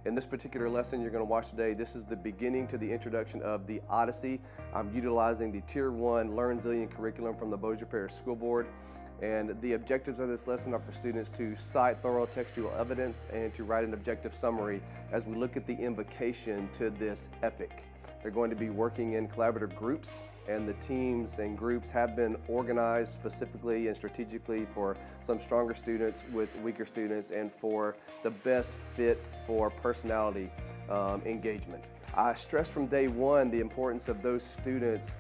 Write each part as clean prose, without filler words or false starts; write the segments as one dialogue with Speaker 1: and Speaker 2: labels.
Speaker 1: In this particular lesson you're going to watch today, this is the beginning to the introduction of the Odyssey. I'm utilizing the Tier 1 Learn Zillion curriculum from the Bossier Parish School Board. And the objectives of this lesson are for students to cite thorough textual evidence and to write an objective summary as we look at the invocation to this epic. They're going to be working in collaborative groups, and the teams and groups have been organized specifically and strategically for some stronger students with weaker students and for the best fit for personality engagement. I stressed from day one the importance of those students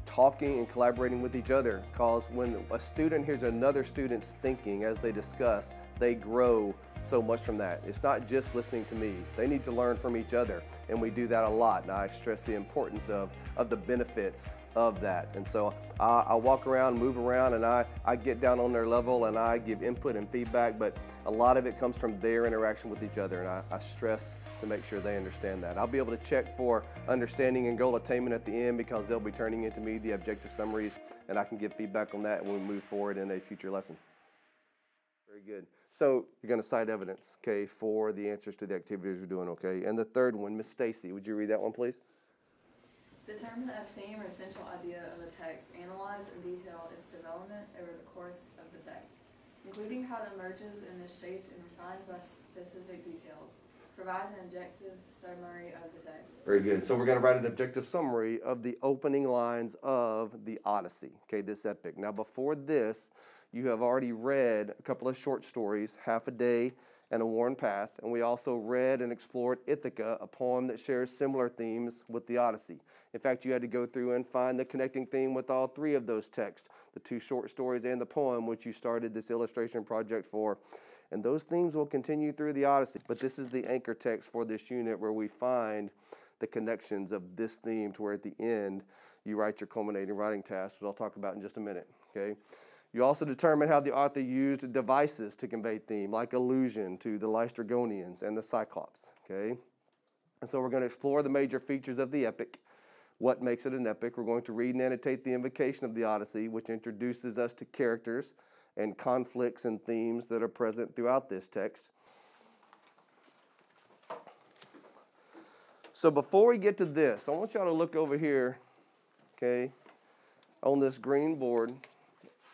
Speaker 1: talking and collaborating with each other, because when a student hears another student's thinking as they discuss, they grow so much from that. It's not just listening to me. They need to learn from each other, and we do that a lot, and I stress the importance of the benefits of that. And so I walk around, move around, and I get down on their level and I give input and feedback, but a lot of it comes from their interaction with each other, and I stress to make sure they understand that. I'll be able to check for understanding and goal attainment at the end, because they'll be turning into me the objective summaries, and I can give feedback on that when we move forward in a future lesson. Very good. So you're going to cite evidence, okay, for the answers to the activities we're doing, okay? And the third one, Miss Stacy, would you read that one, please?
Speaker 2: Determine a theme or essential idea of a text. Analyze in detail its development over the course of the text, including how it emerges and is shaped and refined by specific details. Provide an objective summary of the text. Very
Speaker 1: good. So we're going to write an objective summary of the opening lines of the Odyssey, okay, this epic. Now before this, you have already read a couple of short stories, Half a Day and A Worn Path, and we also read and explored Ithaca, a poem that shares similar themes with the Odyssey. In fact, you had to go through and find the connecting theme with all three of those texts, the two short stories and the poem, which you started this illustration project for. And those themes will continue through the Odyssey, but this is the anchor text for this unit where we find the connections of this theme to where at the end you write your culminating writing task, which I'll talk about in just a minute, okay? You also determine how the author used devices to convey theme, like allusion to the Lystragonians and the Cyclops, okay? And so we're going to explore the major features of the epic, what makes it an epic. We're going to read and annotate the invocation of the Odyssey, which introduces us to characters and conflicts and themes that are present throughout this text. So before we get to this, I want y'all to look over here, okay, on this green board,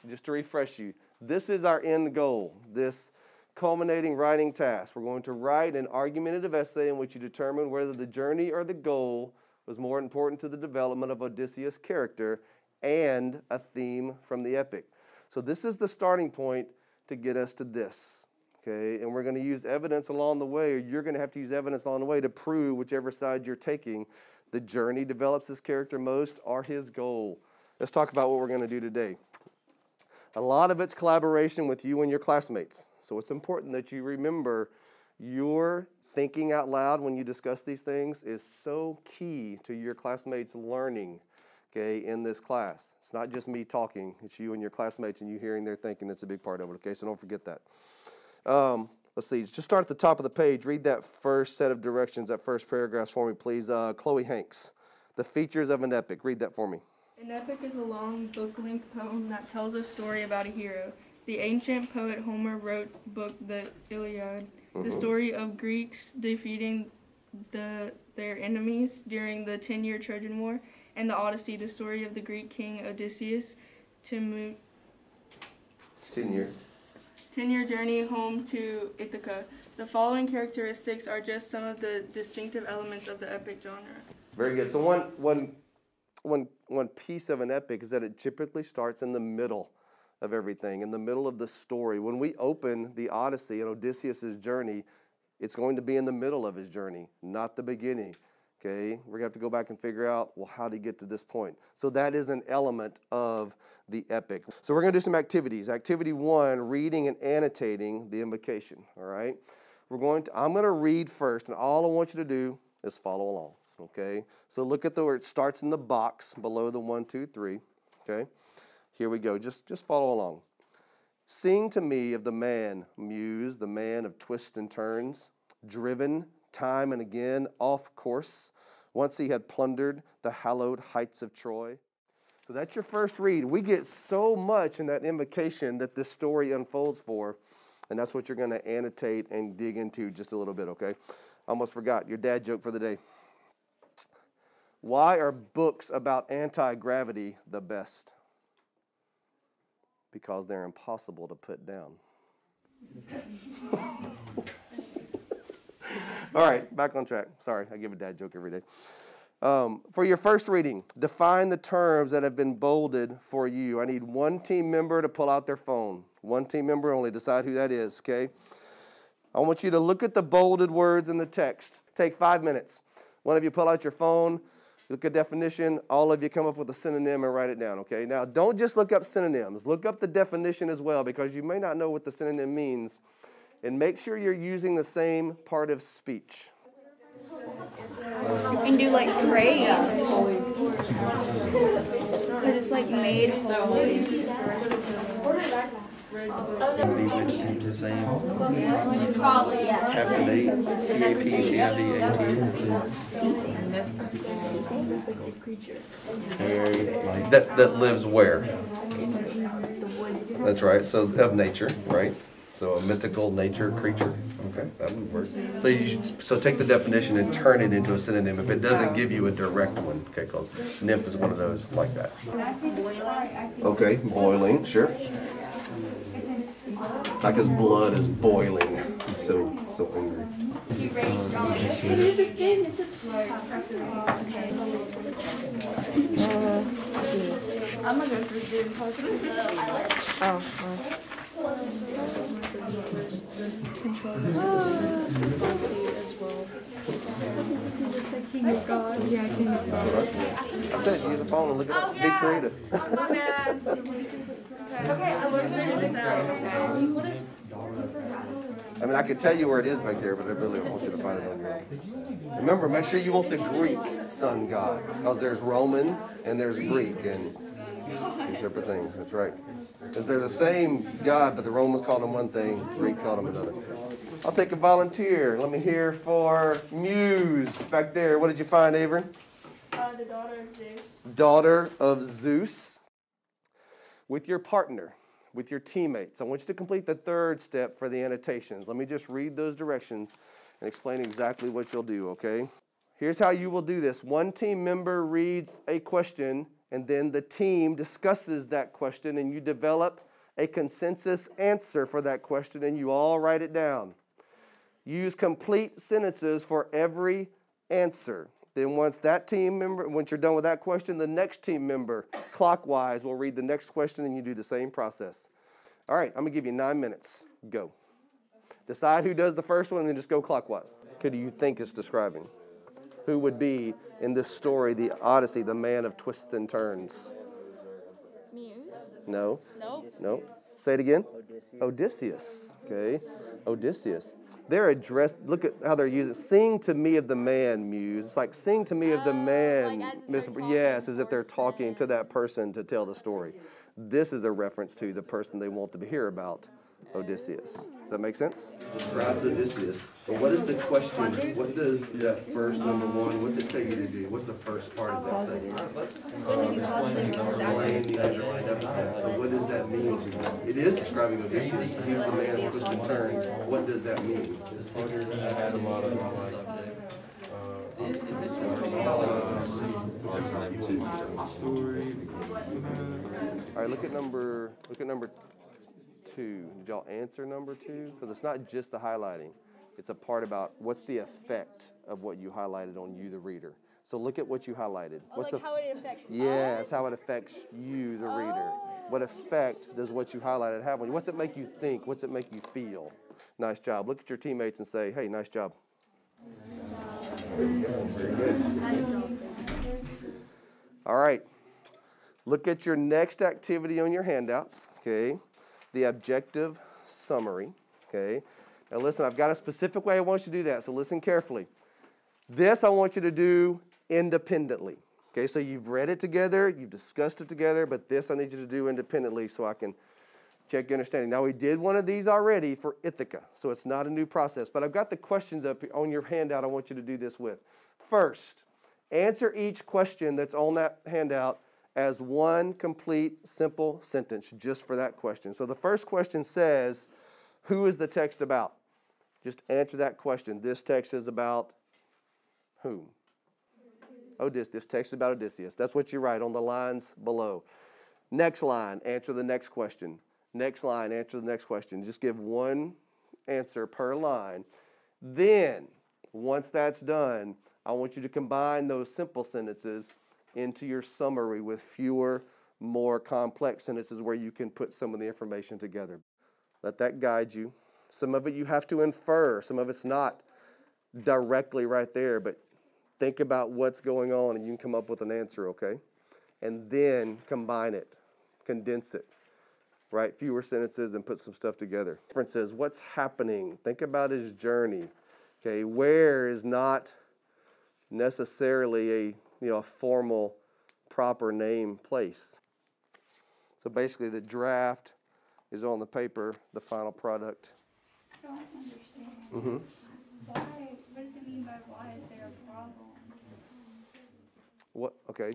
Speaker 1: just to refresh you. This is our end goal, this culminating writing task. We're going to write an argumentative essay in which you determine whether the journey or the goal was more important to the development of Odysseus' character and a theme from the epic. So this is the starting point to get us to this, okay? And we're going to use evidence along the way, or you're going to have to use evidence along the way to prove whichever side you're taking. The journey develops his character most, or his goal. Let's talk about what we're going to do today. A lot of it's collaboration with you and your classmates. So it's important that you remember your thinking out loud when you discuss these things is so key to your classmates' learning, okay, in this class. It's not just me talking. It's you and your classmates and you hearing their thinking. That's a big part of it, okay? So don't forget that. Let's see. Just start at the top of the page. Read that first set of directions, that first paragraph for me, please. Chloe Hanks, the features of an epic. Read that for me.
Speaker 3: An epic is a long, book-length poem that tells a story about a hero. The ancient poet Homer wrote the book The Iliad, the story of Greeks defeating their enemies during the 10-year Trojan War, and the Odyssey, the story of the Greek king Odysseus' 10-year journey home to Ithaca. The following characteristics are just some of the distinctive elements of the epic genre.
Speaker 1: Very good. So one piece of an epic is that it typically starts in the middle of everything, in the middle of the story. When we open the Odyssey and Odysseus' journey, it's going to be in the middle of his journey, not the beginning. Okay, we're going to have to go back and figure out, well, how did he get to this point? So that is an element of the epic. So we're going to do some activities. Activity 1, reading and annotating the invocation, all right? I'm going to read first, and all I want you to do is follow along, okay? So look at where it starts in the box below the 1, 2, 3, okay? Here we go. Just follow along. Sing to me of the man, muse, the man of twists and turns, driven time and again off course. Once he had plundered the hallowed heights of Troy. So that's your first read. We get so much in that invocation that this story unfolds for, and that's what you're going to annotate and dig into just a little bit, okay? Almost forgot your dad joke for the day. Why are books about anti-gravity the best? Because they're impossible to put down. All right, back on track. Sorry, I give a dad joke every day. For your first reading, define the terms that have been bolded for you. I need one team member to pull out their phone. One team member only. Decide who that is, okay? I want you to look at the bolded words in the text. Take 5 minutes. One of you pull out your phone, look at definition. All of you come up with a synonym and write it down, okay? Now, don't just look up synonyms. Look up the definition as well, because you may not know what the synonym means. And make sure you're using the same part of speech.
Speaker 4: And do like praised. Because it's like made holy.
Speaker 5: Which tend the same. Captivate, CAPTAIT.
Speaker 1: That lives where? That's right. So of nature, right? So a mythical nature creature. Okay, that would work. So take the definition and turn it into a synonym if it doesn't give you a direct one. Okay, because nymph is one of those like that. Okay, boiling, sure. Like his blood is boiling. He's so angry.
Speaker 2: I'm gonna go for student
Speaker 1: I said use a phone and look it up. Be creative.
Speaker 2: My bad. Okay, I was going to say.
Speaker 1: I mean, I could tell you where it is back there, but I really want you to find it on your own. Remember, make sure you want the Greek sun god, because there's Roman and there's Greek, and two separate things. That's right. Because they're the same god, but the Romans called him one thing, Greek called him another. I'll take a volunteer. Let me hear for Muse back there. What did you find, Avery?
Speaker 3: The daughter of Zeus.
Speaker 1: Daughter of Zeus. With your partner, with your teammates. I want you to complete the third step for the annotations. Let me just read those directions and explain exactly what you'll do, okay? Here's how you will do this. One team member reads a question, and then the team discusses that question, and you develop a consensus answer for that question, and you all write it down. Use complete sentences for every answer. Then once you're done with that question, the next team member, clockwise, will read the next question, and you do the same process. All right, I'm going to give you 9 minutes. Go. Decide who does the first one, and then just go clockwise. Who do you think it's describing? Who would be, in this story, the Odyssey, the man of twists and turns?
Speaker 4: Muse?
Speaker 1: No.
Speaker 4: Nope.
Speaker 1: No. Say it again. Odysseus. Okay. Odysseus. They're addressed, look at how they're using, sing to me of the man, Muse. It's like, sing to me of the man.
Speaker 4: Like
Speaker 1: Yes, as if they're talking to that person to tell the story. This is a reference to the person they want to hear about, Odysseus. Does that make sense? Describes Odysseus. But what is the question? What does that first number one, what's it tell you to do? What's the first part of that sentence? Explain the underlined episode. So what does that mean? It is describing Odysseus, but he was a man of twists and turns. What does that mean?
Speaker 5: had a lot of
Speaker 1: All right, look at number 2. Did y'all answer number 2? Because it's not just the highlighting. It's a part about what's the effect of what you highlighted on you, the reader. So look at what you highlighted. What's
Speaker 4: how it affects
Speaker 1: Yes, how it affects you, the reader. What effect does what you highlighted have on you? What's it make you think? What's it make you feel? Nice job. Look at your teammates and say, hey, nice job. All right. Look at your next activity on your handouts, okay? The objective summary, okay? Now listen, I've got a specific way I want you to do that, so listen carefully. This I want you to do independently, okay? So you've read it together, you've discussed it together, but this I need you to do independently so I can check your understanding. Now we did one of these already for Ithaca, so it's not a new process, but I've got the questions up on your handout I want you to do this with. First, answer each question that's on that handout as one complete, simple sentence just for that question. So the first question says, who is the text about? Just answer that question. This text is about whom? Odysseus. This text is about Odysseus. That's what you write on the lines below. Next line, answer the next question. Next line, answer the next question. Just give one answer per line. Then, once that's done, I want you to combine those simple sentences into your summary with fewer, more complex sentences where you can put some of the information together. Let that guide you. Some of it you have to infer. Some of it's not directly right there, but think about what's going on and you can come up with an answer, okay? And then combine it, condense it. Write fewer sentences and put some stuff together. References, what's happening? Think about his journey. Okay, where is not necessarily a formal, proper name place. So basically the draft is on the paper, the final product.
Speaker 4: I don't understand.
Speaker 1: Mm-hmm.
Speaker 4: Why? What does it mean by why is there a problem?
Speaker 1: What? Okay,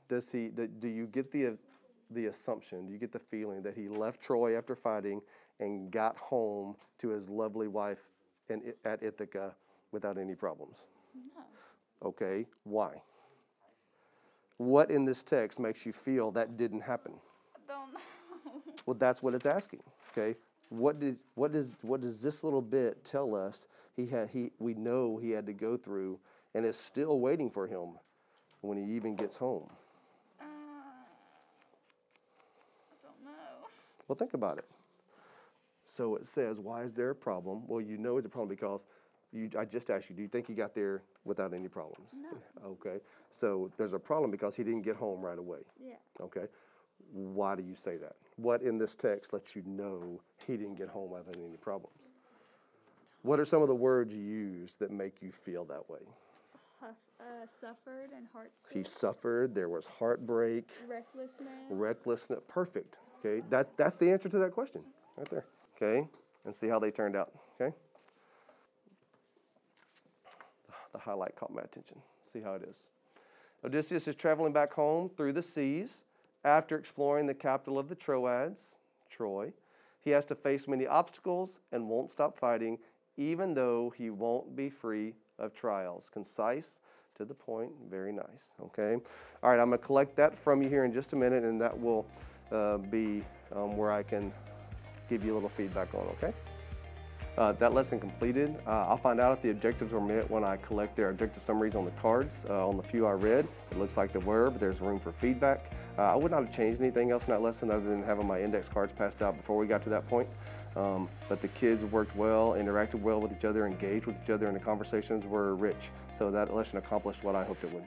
Speaker 1: do you get the assumption? Do you get the feeling that he left Troy after fighting and got home to his lovely wife at Ithaca without any problems?
Speaker 4: No.
Speaker 1: Okay, why? What in this text makes you feel that didn't happen?
Speaker 4: Don't know.
Speaker 1: Well, that's what it's asking. Okay, what does this little bit tell us? We know he had to go through, and is still waiting for him when he even gets home.
Speaker 4: I don't know.
Speaker 1: Well, think about it. So it says, why is there a problem? Well, you know it's a problem because I just asked you, do you think he got there without any problems?
Speaker 4: No.
Speaker 1: Okay. So there's a problem because he didn't get home right away.
Speaker 4: Yeah.
Speaker 1: Okay. Why do you say that? What in this text lets you know he didn't get home without any problems? What are some of the words you use that make you feel that way?
Speaker 4: Suffered and heartsick.
Speaker 1: He suffered. There was heartbreak. Recklessness. Perfect. Okay. That's the answer to that question right there. Okay. And see how they turned out. Okay. The highlight caught my attention. See how it is. Odysseus is traveling back home through the seas after exploring the capital of the Troads, Troy. He has to face many obstacles and won't stop fighting, even though he won't be free of trials. Concise, to the point, very nice. Okay. All right, I'm going to collect that from you here in just a minute, and that will be where I can give you a little feedback on, okay? That lesson completed. I'll find out if the objectives were met when I collect their objective summaries on the cards. On the few I read, it looks like they were, but there's room for feedback. I would not have changed anything else in that lesson other than having my index cards passed out before we got to that point. But the kids worked well, interacted well with each other, engaged with each other, and the conversations were rich. So that lesson accomplished what I hoped it would.